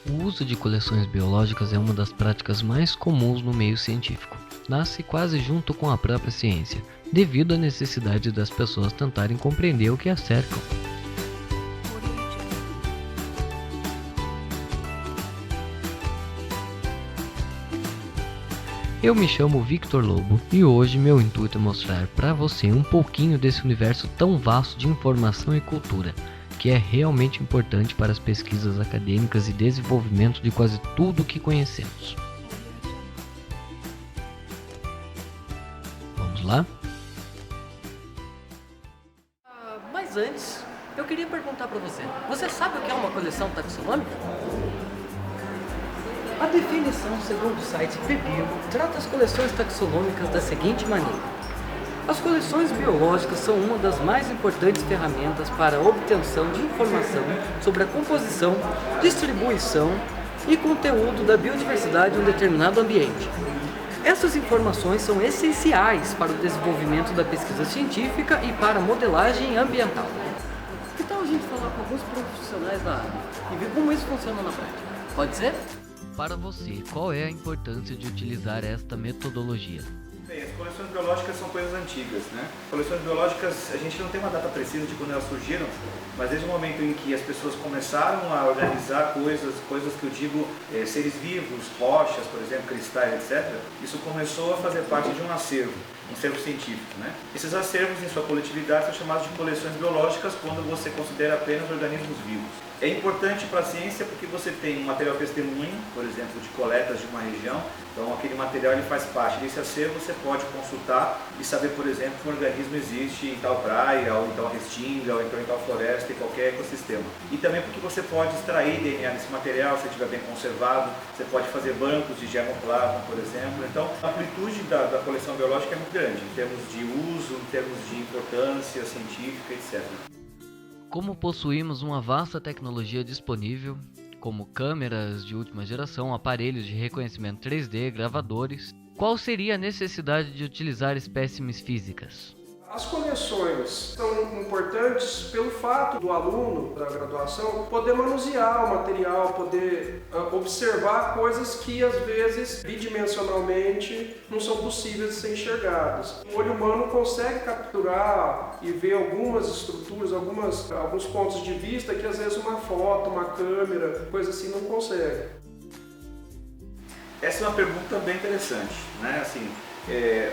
O uso de coleções biológicas é uma das práticas mais comuns no meio científico. Nasce quase junto com a própria ciência, devido à necessidade das pessoas tentarem compreender o que as cercam. Eu me chamo Victor Lobo e hoje meu intuito é mostrar para você um pouquinho desse universo tão vasto de informação e cultura, que é realmente importante para as pesquisas acadêmicas e desenvolvimento de quase tudo o que conhecemos. Vamos lá? Mas antes, eu queria perguntar para você. Você sabe o que é uma coleção taxonômica? A definição, segundo o site PeerBio, trata as coleções taxonômicas da seguinte maneira. As coleções biológicas são uma das mais importantes ferramentas para a obtenção de informação sobre a composição, distribuição e conteúdo da biodiversidade em um determinado ambiente. Essas informações são essenciais para o desenvolvimento da pesquisa científica e para a modelagem ambiental. Que tal a gente falar com alguns profissionais da área e ver como isso funciona na prática? Pode ser? Para você, qual é a importância de utilizar esta metodologia? Bem, as coleções biológicas são coisas antigas, né? Coleções biológicas, a gente não tem uma data precisa de quando elas surgiram, mas desde o momento em que as pessoas começaram a organizar coisas que eu digo, seres vivos, rochas, por exemplo, cristais, etc., isso começou a fazer parte de um acervo científico, né? Esses acervos, em sua coletividade, são chamados de coleções biológicas quando você considera apenas organismos vivos. É importante para a ciência porque você tem um material testemunho, por exemplo, de coletas de uma região, então aquele material ele faz parte desse acervo, você pode consultar e saber, por exemplo, que um organismo existe em tal praia, ou em tal restinga, ou então em tal floresta, em qualquer ecossistema. E também porque você pode extrair DNA desse material, se estiver bem conservado, você pode fazer bancos de germoplasma, por exemplo. Então, a amplitude da coleção biológica é muito grande, em termos de uso, em termos de importância científica, etc. Como possuímos uma vasta tecnologia disponível, como câmeras de última geração, aparelhos de reconhecimento 3D, gravadores, qual seria a necessidade de utilizar espécimes físicas? As coleções são importantes pelo fato do aluno da graduação poder manusear o material, poder observar coisas que às vezes bidimensionalmente não são possíveis de ser enxergadas. O olho humano consegue capturar e ver algumas estruturas, alguns pontos de vista que às vezes uma foto, uma câmera, coisa assim não consegue. Essa é uma pergunta bem interessante, né? Assim,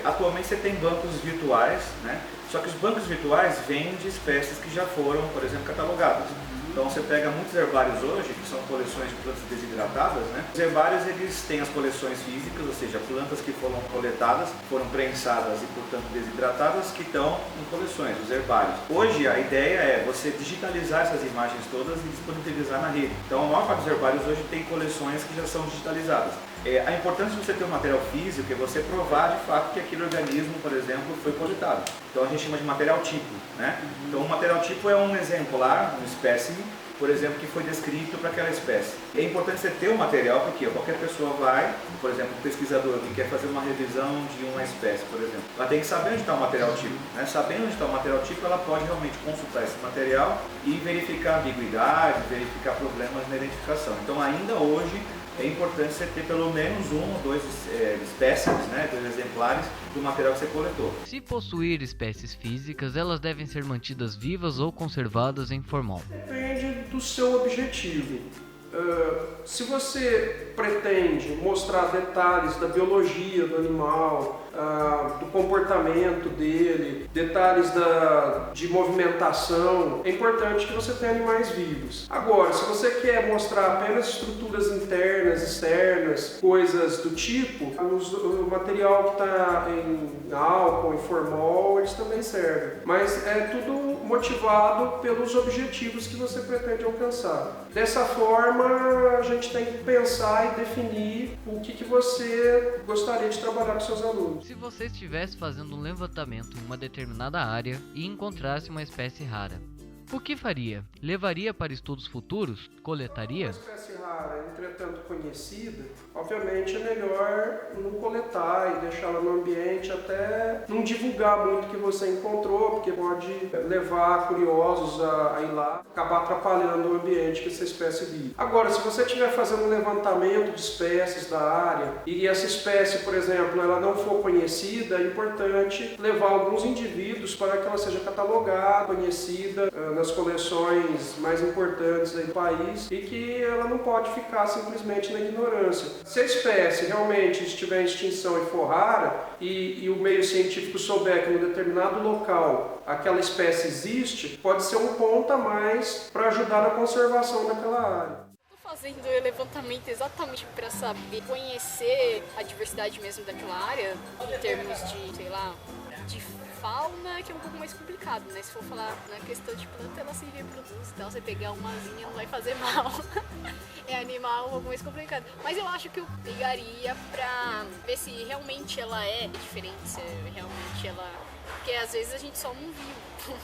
atualmente você tem bancos virtuais, né? Só que os bancos virtuais vêm de espécies que já foram, por exemplo, catalogadas. Então você pega muitos herbários hoje, que são coleções de plantas desidratadas, né? Os herbários eles têm as coleções físicas, ou seja, plantas que foram coletadas, foram prensadas e portanto desidratadas, que estão em coleções, os herbários. Hoje a ideia é você digitalizar essas imagens todas e disponibilizar na rede. Então a maior parte dos herbários hoje tem coleções que já são digitalizadas. A importância de você ter um material físico é você provar de fato que aquele organismo, por exemplo, foi coletado. Então a gente chama de material tipo, né? Então o material tipo é um exemplar, um espécime, por exemplo, que foi descrito para aquela espécie. É importante você ter o material porque qualquer pessoa vai, por exemplo, um pesquisador que quer fazer uma revisão de uma espécie, por exemplo, ela tem que saber onde está o material tipo, né? Sabendo onde está o material tipo, ela pode realmente consultar esse material e verificar ambiguidades, verificar problemas na identificação. Então ainda hoje é importante você ter pelo menos um ou dois espécimes, né, dois exemplares do material que você coletou. Se possuir espécies físicas, elas devem ser mantidas vivas ou conservadas em formal? Depende do seu objetivo. Se você pretende mostrar detalhes da biologia do animal, do comportamento dele, detalhes de movimentação, é importante que você tenha animais vivos. Agora, se você quer mostrar apenas estruturas internas, externas, coisas do tipo, o material que está em álcool, em formol, eles também servem. Mas é tudo motivado pelos objetivos que você pretende alcançar. Dessa forma, a gente tem que pensar e definir o que você gostaria de trabalhar com seus alunos. Se você estivesse fazendo um levantamento em uma determinada área e encontrasse uma espécie rara, O que faria? Levaria para estudos futuros? Coletaria? Uma espécie rara, entretanto conhecida, obviamente é melhor não coletar e deixá-la no ambiente, até não divulgar muito o que você encontrou, porque pode levar curiosos a ir lá, acabar atrapalhando o ambiente que essa espécie vive. Agora, se você estiver fazendo um levantamento de espécies da área e essa espécie, por exemplo, ela não for conhecida, é importante levar alguns indivíduos para que ela seja catalogada, conhecida nas coleções mais importantes do país e que ela não pode ficar simplesmente na ignorância. Se a espécie realmente estiver em extinção e for rara e o meio científico souber que em um determinado local aquela espécie existe, pode ser um ponto a mais para ajudar na conservação daquela área. Fazendo levantamento exatamente para saber, conhecer a diversidade mesmo daquela área, em termos de, sei lá, de fauna, que é um pouco mais complicado, né? Se for falar na questão de planta, ela se reproduz, então você pegar uma asinha não vai fazer mal. É animal um pouco mais complicado. Mas eu acho que eu pegaria pra ver se realmente ela é diferente, se realmente ela... Porque às vezes a gente só não viu.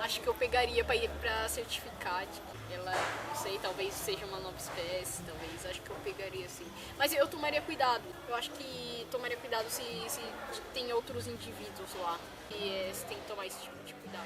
Acho que eu pegaria pra certificar que ela, não sei, talvez seja uma nova espécie, talvez, acho que eu pegaria assim. Mas eu tomaria cuidado, eu acho que tomaria cuidado se tem outros indivíduos lá, e você tem que tomar esse tipo de cuidado.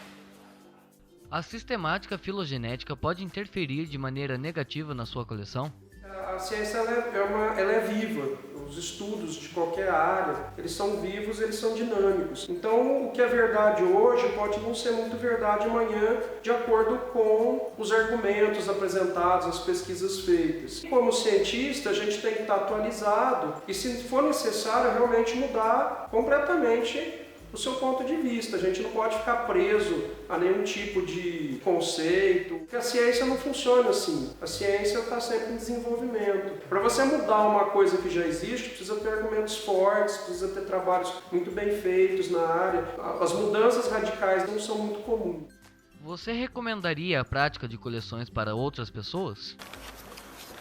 A sistemática filogenética pode interferir de maneira negativa na sua coleção? A ciência ela é viva. Os estudos de qualquer área, eles são vivos, eles são dinâmicos. Então, o que é verdade hoje pode não ser muito verdade amanhã, de acordo com os argumentos apresentados, as pesquisas feitas. Como cientista, a gente tem que estar atualizado e, se for necessário, realmente mudar completamente o seu ponto de vista. A gente não pode ficar preso a nenhum tipo de conceito, porque a ciência não funciona assim. A ciência está sempre em desenvolvimento. Para você mudar uma coisa que já existe, precisa ter argumentos fortes, precisa ter trabalhos muito bem feitos na área. As mudanças radicais não são muito comuns. Você recomendaria a prática de coleções para outras pessoas?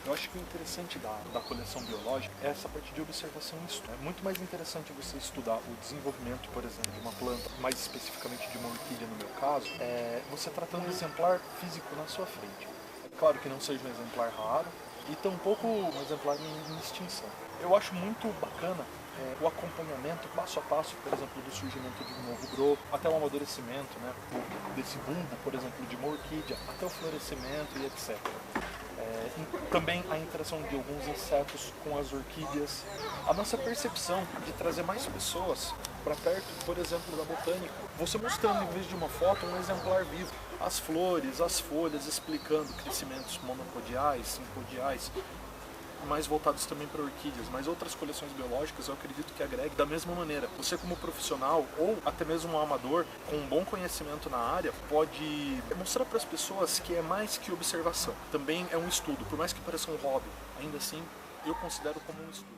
Eu acho que o interessante da coleção biológica é essa parte de observação e estudo. É muito mais interessante você estudar o desenvolvimento, por exemplo, de uma planta, mais especificamente de uma orquídea no meu caso, você tratando um exemplar físico na sua frente. É claro que não seja um exemplar raro e tampouco um exemplar em extinção. Eu acho muito bacana o acompanhamento passo a passo, por exemplo, do surgimento de um novo broto, até o amadurecimento, né, desse bulbo, por exemplo, de uma orquídea, até o florescimento e etc. Também a interação de alguns insetos com as orquídeas, a nossa percepção de trazer mais pessoas para perto, por exemplo, da botânica, você mostrando em vez de uma foto um exemplar vivo, as flores, as folhas, explicando crescimentos monopodiais, simpodiais, mais voltados também para orquídeas, mas outras coleções biológicas eu acredito que agregue da mesma maneira. Você como profissional ou até mesmo um amador com um bom conhecimento na área pode mostrar para as pessoas que é mais que observação. Também é um estudo, por mais que pareça um hobby, ainda assim eu considero como um estudo.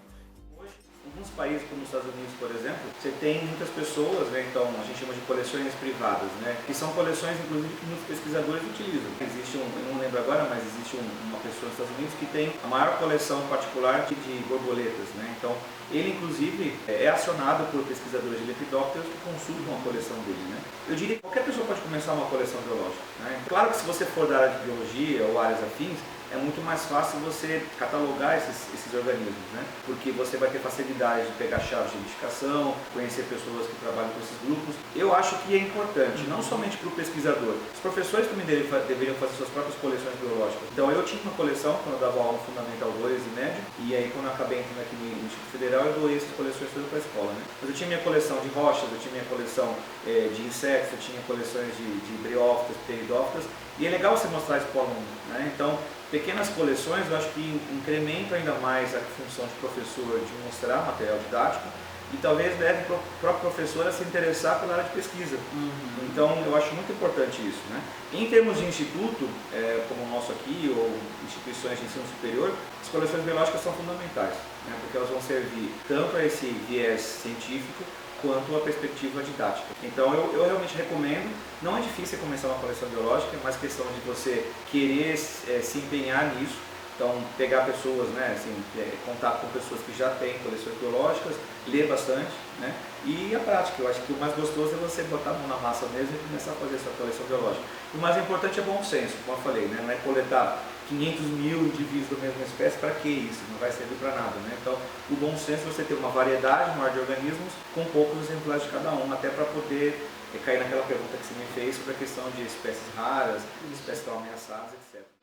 Alguns países, como os Estados Unidos, por exemplo, você tem muitas pessoas, né, então a gente chama de coleções privadas, né, que são coleções, inclusive, que muitos pesquisadores utilizam. Existe eu não lembro agora, mas existe uma pessoa nos Estados Unidos que tem a maior coleção particular de borboletas, né, então ele, inclusive, é acionado por pesquisadores de lepidópteros que consultam a coleção dele, né. Eu diria que qualquer pessoa pode começar uma coleção biológica, né. Claro que se você for da área de biologia ou áreas afins, é muito mais fácil você catalogar esses organismos, né? Porque você vai ter facilidade de pegar chaves de identificação, conhecer pessoas que trabalham com esses grupos. Eu acho que é importante, não somente para o pesquisador, os professores também deveriam fazer suas próprias coleções biológicas. Então eu tinha uma coleção quando eu dava aula no Fundamental 2 e Médio, e aí quando eu acabei entrando aqui no Instituto Federal, eu doei essas coleções todas para a escola, né? Mas eu tinha minha coleção de rochas, eu tinha minha coleção de insetos, eu tinha coleções de briófitas, pteridófitas, e é legal você mostrar isso para o aluno, né? Então, pequenas coleções eu acho que incrementam ainda mais a função de professor de mostrar material didático e talvez leve o próprio professor a se interessar pela área de pesquisa. Então eu acho muito importante isso, né? Em termos de instituto, como o nosso aqui, ou instituições de ensino superior, as coleções biológicas são fundamentais, né? Porque elas vão servir tanto a esse viés científico quanto a perspectiva didática. Então eu realmente recomendo, não é difícil começar uma coleção biológica, é mais questão de você querer se empenhar nisso, Então, pegar pessoas, né, assim, contato com pessoas que já têm coleções biológicas, ler bastante, né, e a prática. Eu acho que o mais gostoso é você botar a mão na massa mesmo e começar a fazer a sua coleção biológica. O mais importante é bom senso, como eu falei, né, não é coletar 500 mil indivíduos da mesma espécie, para que isso? Não vai servir para nada, né? Então, o bom senso é você ter uma variedade maior de organismos com poucos exemplares de cada um, até para poder cair naquela pergunta que você me fez sobre a questão de espécies raras, espécies que estão ameaçadas, etc.